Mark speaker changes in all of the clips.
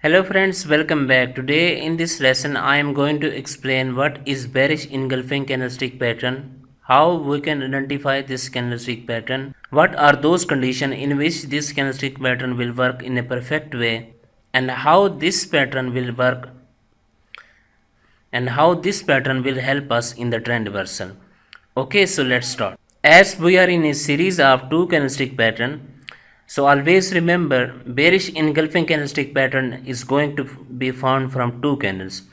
Speaker 1: Hello friends, welcome back. Today in this lesson I am going to explain what is bearish engulfing candlestick pattern, how we can identify this candlestick pattern, what are those conditions in which this candlestick pattern will work in a perfect way, and how this pattern will work and how this pattern will help us in the trend reversal. Okay, so let's start. As we are in a series of two candlestick pattern, so always remember bearish engulfing candlestick pattern is going to be formed from two candles.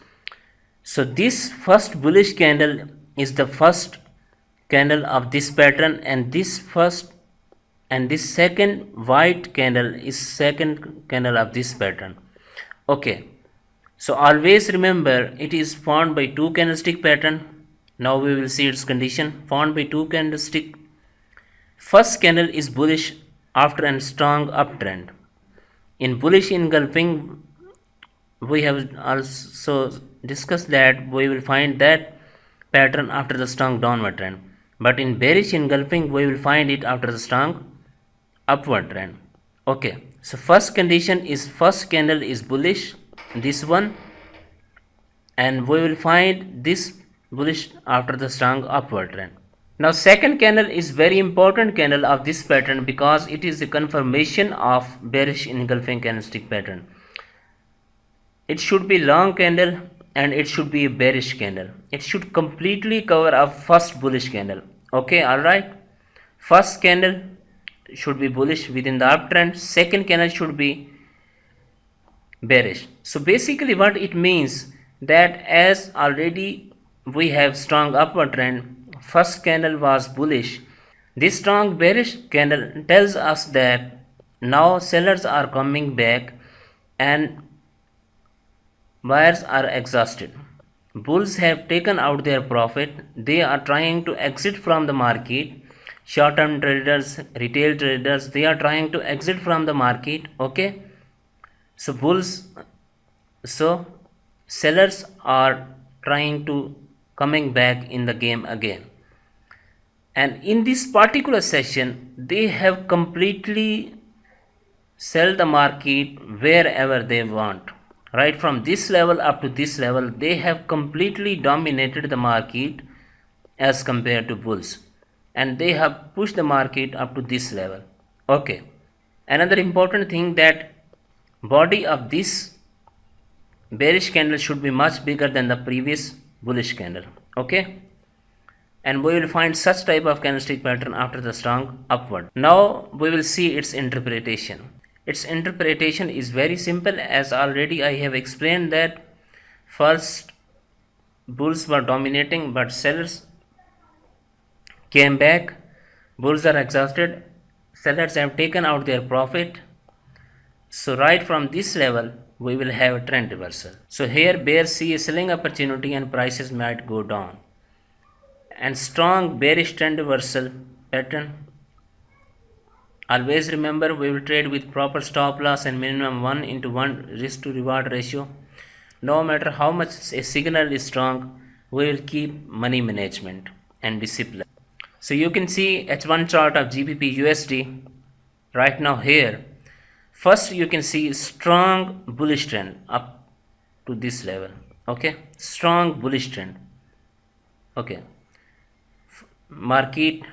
Speaker 1: So this first bullish candle is the first candle of this pattern, and this second white candle is second candle of this pattern. Okay, so always remember it is formed by two candlestick pattern. Now we will see its condition. Formed by two candlestick. First candle is bullish after a strong uptrend. In bullish engulfing, we have also discussed that we will find that pattern after the strong downward trend. But in bearish engulfing, we will find it after the strong upward trend. Okay, so first condition is first candle is bullish, this one, and we will find this bullish after the strong upward trend. Now second candle is very important candle of this pattern because it is the confirmation of bearish engulfing candlestick pattern. It should be long candle and it should be a bearish candle. It should completely cover up first bullish candle. Okay, alright. First candle should be bullish within the uptrend. Second candle should be bearish. So basically what it means that as already we have strong upward trend, first candle was bullish. This strong bearish candle tells us that now sellers are coming back and buyers are exhausted. Bulls have taken out their profit. They are trying to exit from the market. Short-term traders, retail traders, they are trying to exit from the market. Okay. So sellers are trying to coming back in the game again. And in this particular session, they have completely sell the market wherever they want. Right from this level up to this level, they have completely dominated the market as compared to bulls. And they have pushed the market up to this level. Okay. Another important thing that body of this bearish candle should be much bigger than the previous bullish candle. Okay. And we will find such type of candlestick pattern after the strong upward. Now we will see its interpretation. Its interpretation is very simple, as already I have explained that first bulls were dominating but sellers came back. Bulls are exhausted, sellers have taken out their profit. So right from this level we will have a trend reversal. So here bears see a selling opportunity and prices might go down. And strong bearish trend reversal pattern. Always remember we will trade with proper stop loss and minimum 1:1 risk to reward ratio. No matter how much a signal is strong, we will keep money management and discipline. So you can see H1 chart of GBP USD right now here. First you can see strong bullish trend up to this level. Okay, strong bullish trend. Okay, market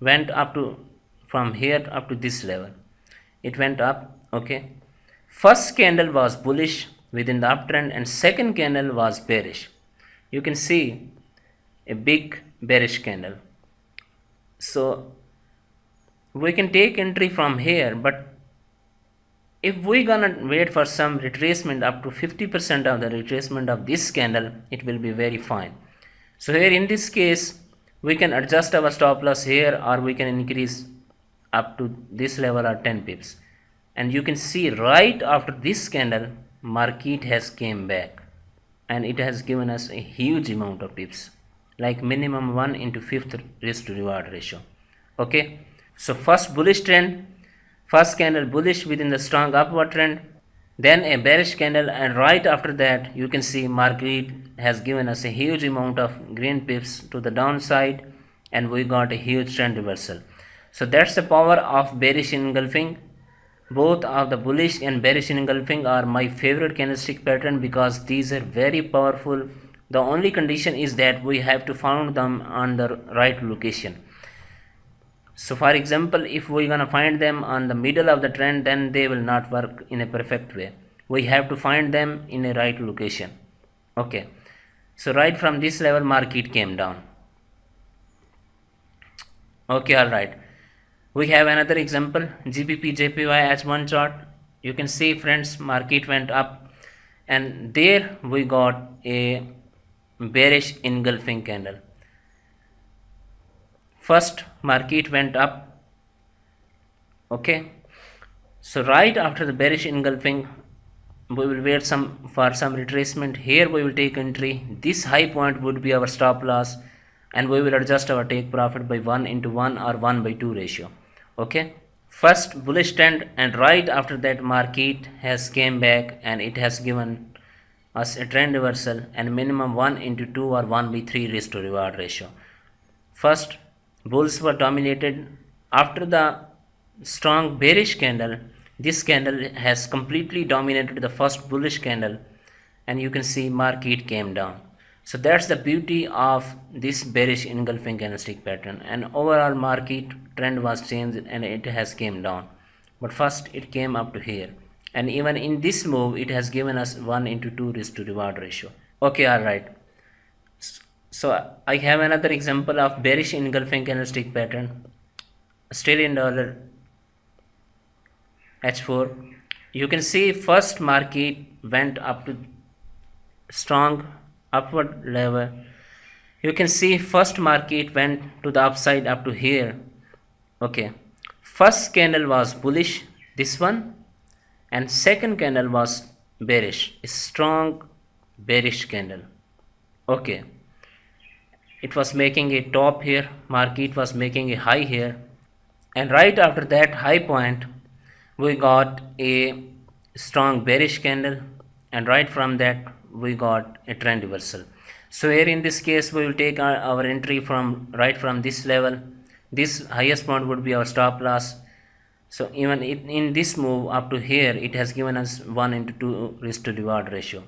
Speaker 1: went up to from here up to this level, it went up. Okay, first candle was bullish within the uptrend and second candle was bearish. You can see a big bearish candle. So we can take entry from here, but if we gonna wait for some retracement up to 50% of the retracement of this candle, it will be very fine. So here in this case we can adjust our stop loss here, or we can increase up to this level or 10 pips. And you can see right after this candle market has came back and it has given us a huge amount of pips, like minimum 1/5 risk to reward ratio. Okay, so first bullish trend, first candle bullish within the strong upward trend, then a bearish candle, and right after that you can see market has given us a huge amount of green pips to the downside and we got a huge trend reversal. So that's the power of bearish engulfing. Both of the bullish and bearish engulfing are my favorite candlestick pattern because these are very powerful. The only condition is that we have to find them on the right location. So for example, if we're gonna find them on the middle of the trend, then they will not work in a perfect way. We have to find them in a right location. Okay, so right from this level market came down. Okay, all right. We have another example, GBP JPY H1 chart. You can see friends, market went up and there we got a bearish engulfing candle. First market went up. Okay, so right after the bearish engulfing, we will wait for some retracement. Here we will take entry. This high point would be our stop loss and we will adjust our take profit by 1:1 or 1/2 ratio. Okay, first bullish trend, and right after that market has came back and it has given us a trend reversal and minimum 1:2 or 1/3 risk to reward ratio. First bulls were dominated. After the strong bearish candle, this candle has completely dominated the first bullish candle and you can see market came down. So that's the beauty of this bearish engulfing candlestick pattern, and overall market trend was changed and it has came down. But first it came up to here, and even in this move it has given us 1:2 risk to reward ratio. Okay, all right. So I have another example of bearish engulfing candlestick pattern. Australian dollar H4. You can see first market went up to strong upward level. You can see first market went to the upside up to here. Okay, first candle was bullish, this one, and second candle was bearish, a strong bearish candle. Okay, it was making a top here, market was making a high here, and right after that high point we got a strong bearish candle, and right from that we got a trend reversal. So here in this case we will take our entry from right from this level. This highest point would be our stop loss. So even in this move up to here it has given us 1:2 risk to reward ratio,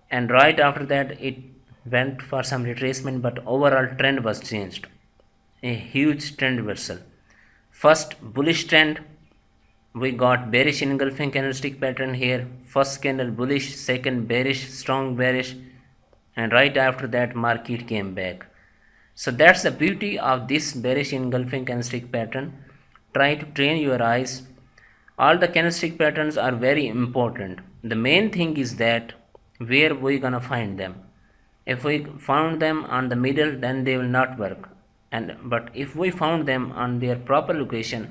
Speaker 1: and right after that it went for some retracement, but overall trend was changed, a huge trend reversal. First bullish trend, we got bearish engulfing candlestick pattern here. First candle bullish, second bearish, strong bearish, and right after that market came back. So that's the beauty of this bearish engulfing candlestick pattern. Try to train your eyes. All the candlestick patterns are very important. The main thing is that where we gonna find them. If we found them on the middle, then they will not work. But if we found them on their proper location,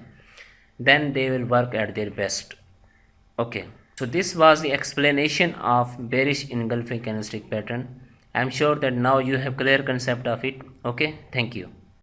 Speaker 1: then they will work at their best. Okay, so this was the explanation of bearish engulfing candlestick pattern. I am sure that now you have clear concept of it. Okay, thank you.